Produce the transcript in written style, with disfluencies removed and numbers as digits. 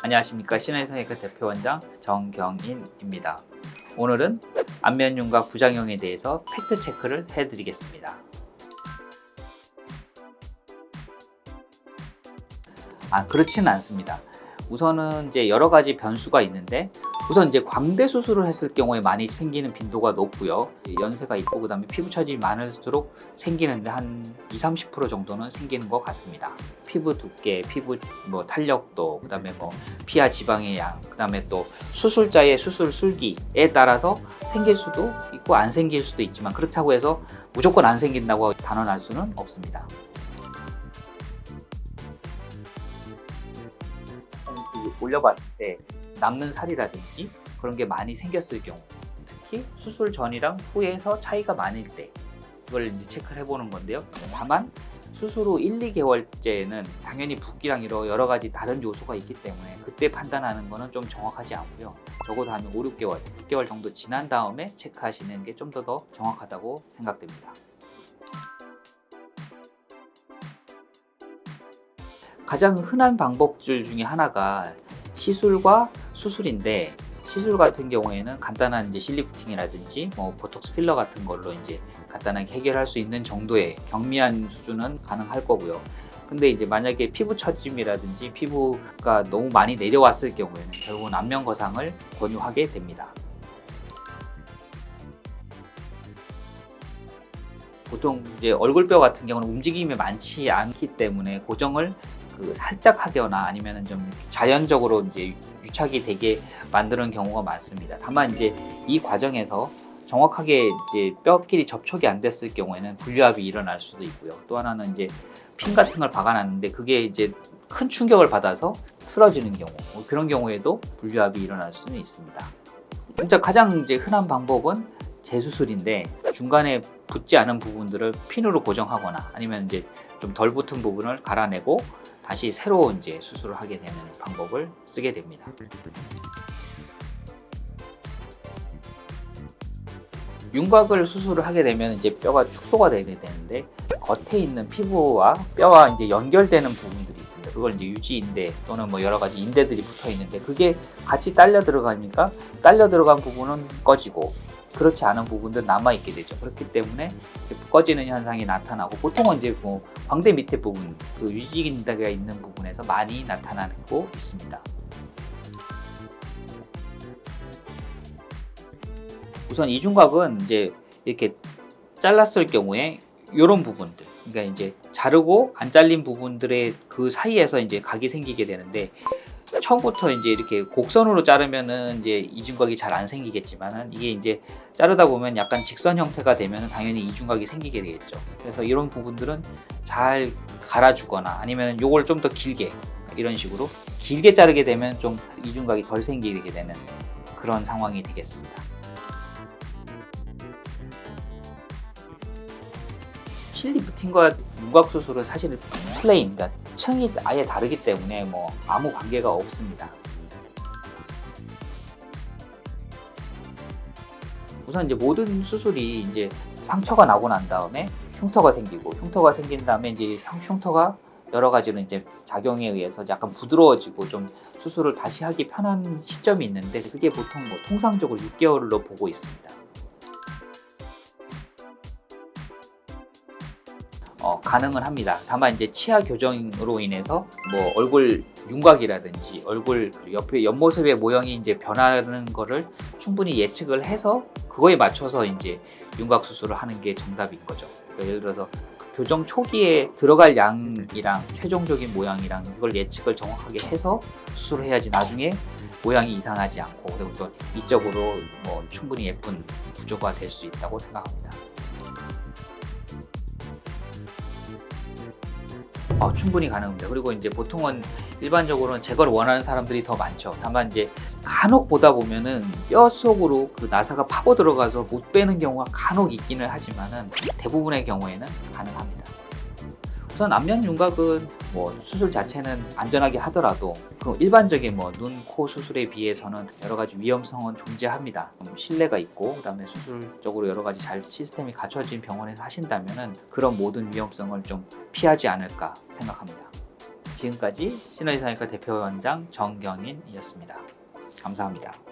안녕하십니까. 신한성형외과 대표원장 정경인입니다. 오늘은 안면윤곽 부작용에 대해서 팩트 체크를 해드리겠습니다. 그렇지는 않습니다. 우선은 이제 여러 가지 변수가 있는데, 우선 이제 광대 수술을 했을 경우에 많이 생기는 빈도가 높고요. 연세가 있고 그다음에 피부 처짐이 많을수록 생기는데 한 20-30% 정도는 생기는 것 같습니다. 피부 두께, 피부 탄력도, 그다음에 피하 지방의 양, 그다음에 또 수술자의 수술 술기에 따라서 생길 수도 있고 안 생길 수도 있지만, 그렇다고 해서 무조건 안 생긴다고 단언할 수는 없습니다. 올려봤을 때 남는 살이라든지 그런 게 많이 생겼을 경우, 특히 수술 전이랑 후에서 차이가 많을 때 이걸 이제 체크를 해보는 건데요. 다만 수술 후 1-2개월째는 당연히 붓기랑 여러 가지 다른 요소가 있기 때문에 그때 판단하는 거는 좀 정확하지 않고요. 적어도 한 5-6개월, 6개월 정도 지난 다음에 체크하시는 게 좀 더 정확하다고 생각됩니다. 가장 흔한 방법들 중에 하나가 시술과 수술인데, 시술 같은 경우에는 간단한 이제 실리프팅이라든지 보톡스 필러 같은 걸로 이제 간단하게 해결할 수 있는 정도의 경미한 수준은 가능할 거고요. 근데 이제 만약에 피부 처짐이라든지 피부가 너무 많이 내려왔을 경우에는 결국은 안면 거상을 권유하게 됩니다. 보통 이제 얼굴뼈 같은 경우는 움직임이 많지 않기 때문에 고정을 살짝 하거나 아니면 좀 자연적으로 이제 유착이 되게 만드는 경우가 많습니다. 다만 이제 이 과정에서 정확하게 이제 뼈끼리 접촉이 안 됐을 경우에는 분류압이 일어날 수도 있고요. 또 하나는 이제 핀 같은 걸 박아놨는데 그게 이제 큰 충격을 받아서 틀어지는 경우, 그런 경우에도 분류압이 일어날 수는 있습니다. 진짜 가장 이제 흔한 방법은 재수술인데, 중간에 붙지 않은 부분들을 핀으로 고정하거나 아니면 이제 좀 덜 붙은 부분을 갈아내고 다시 새로 이제 수술을 하게 되는 방법을 쓰게 됩니다. 윤곽을 수술을 하게 되면 이제 뼈가 축소가 되게 되는데, 겉에 있는 피부와 뼈와 이제 연결되는 부분들이 있습니다. 그걸 이제 유지인대 또는 여러 가지 인대들이 붙어 있는데, 그게 같이 딸려 들어가니까 딸려 들어간 부분은 꺼지고 그렇지 않은 부분들은 남아있게 되죠. 그렇기 때문에 꺼지는 현상이 나타나고, 보통은 이제 광대 밑에 부분, 그 유지인대가 있는 부분에서 많이 나타나고 있습니다. 우선 이중곽은 이제 이렇게 잘랐을 경우에 이런 부분들, 그러니까 이제 자르고 안 잘린 부분들의 그 사이에서 이제 각이 생기게 되는데, 처음부터 이제 이렇게 곡선으로 자르면은 이제 이중곽이 잘 안 생기겠지만은, 이게 이제 자르다 보면 약간 직선 형태가 되면 당연히 이중곽이 생기게 되겠죠. 그래서 이런 부분들은 잘 갈아주거나 아니면 요걸 좀 더 길게, 이런 식으로 길게 자르게 되면 좀 이중곽이 덜 생기게 되는 그런 상황이 되겠습니다. 실리프팅과 윤곽 수술은 사실은 플레인, 그러니까 층이 아예 다르기 때문에 아무 관계가 없습니다. 우선 이제 모든 수술이 이제 상처가 나고 난 다음에 흉터가 생기고, 흉터가 생긴 다음에 이제 흉터가 여러 가지로 이제 작용에 의해서 약간 부드러워지고 좀 수술을 다시 하기 편한 시점이 있는데, 그게 보통 통상적으로 6개월로 보고 있습니다. 가능은 합니다. 다만 이제 치아 교정으로 인해서 얼굴 윤곽이라든지 얼굴 옆에 옆모습의 모양이 이제 변하는 거를 충분히 예측을 해서 그거에 맞춰서 이제 윤곽 수술을 하는 게 정답인 거죠. 그러니까 예를 들어서 교정 초기에 들어갈 양이랑 최종적인 모양이랑 이걸 예측을 정확하게 해서 수술을 해야지 나중에 모양이 이상하지 않고, 그리고 또 이쪽으로 충분히 예쁜 구조가 될 수 있다고 생각합니다. 충분히 가능합니다. 그리고 이제 보통은 일반적으로는 제거를 원하는 사람들이 더 많죠. 다만 이제 간혹 보다 보면은 뼈 속으로 그 나사가 파고 들어가서 못 빼는 경우가 간혹 있기는 하지만은 대부분의 경우에는 가능합니다. 우선 안면 윤곽은 뭐 수술 자체는 안전하게 하더라도 그 일반적인 뭐 눈, 코 수술에 비해서는 여러 가지 위험성은 존재합니다. 신뢰가 있고 그다음에 수술적으로 여러 가지 잘 시스템이 갖춰진 병원에서 하신다면은 그런 모든 위험성을 좀 피하지 않을까 생각합니다. 지금까지 시너지성형외과 대표원장 정경인이었습니다. 감사합니다.